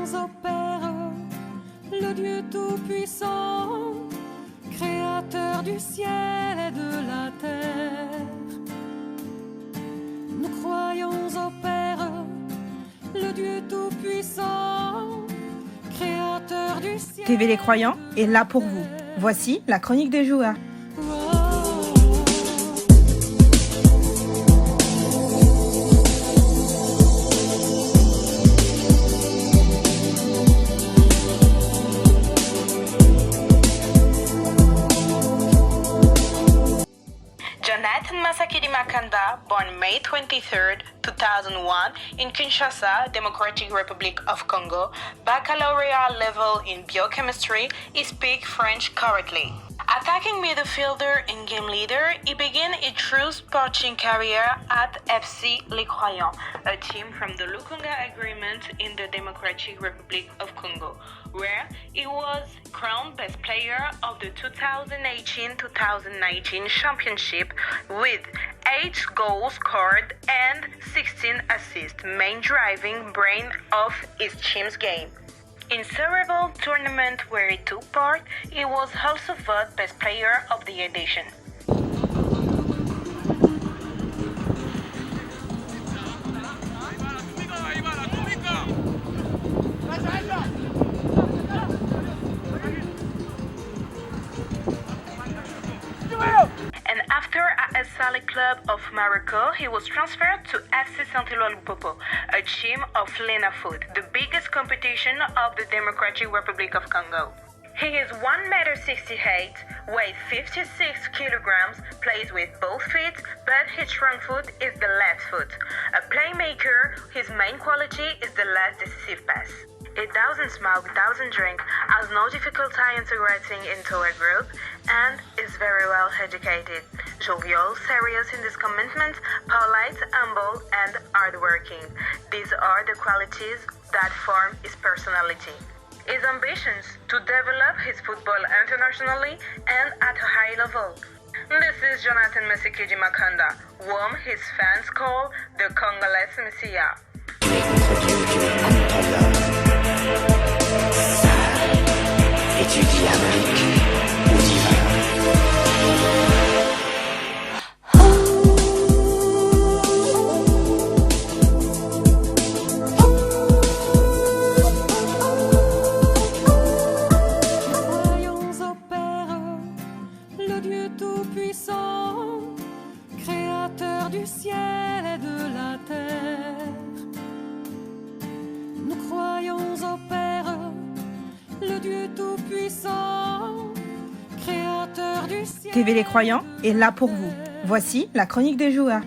au Père, le Dieu Tout-Puissant, Créateur du ciel et de la terre. Nous croyons au Père, le Dieu Tout-Puissant, Créateur du ciel. TV Les Croyants est là pour vous. Voici la chronique des joueurs. Jonathan Masakidi Makanda, born May 23, 2001, in Kinshasa, Democratic Republic of Congo, baccalaureate level in biochemistry, he speaks French correctly. Attacking midfielder and game leader, he began a true sporting career at FC Les Croyants, a team from the Lukunga Agreement in the Democratic Republic of Congo, where he was crowned best player of the 2018-2019 championship with 8 goals scored and 16 assists, main driving brain of his team's game. In several tournaments where he took part, he was also voted best player of the edition. And after AS Salé Club of Morocco, he was transferred to FC Saint-Éloi Lupopo, a team of Lena Foot, the biggest competition of the Democratic Republic of Congo. He is 1,68 m, weighs 56 kilograms, plays with both feet, but his strong foot is the left foot. A playmaker, his main quality is the last decisive pass. He doesn't smoke, doesn't drink, has no difficulty integrating into a group, and is very well educated. Jovial, serious in his commitment, polite, humble, and hardworking. These are the qualities that form his personality. His ambitions to develop his football internationally and at a high level. This is Jonathan Masekedi Makanda, whom his fans call the Congolese Messiah. Étudie Amérique ou divin. Croyons au Père, le Dieu Tout-Puissant, Créateur du ciel et de la terre. Nous croyons au Père, le Dieu Tout-Puissant, Créateur du ciel. TV Les Croyants est là pour vous. Voici la chronique des joueurs.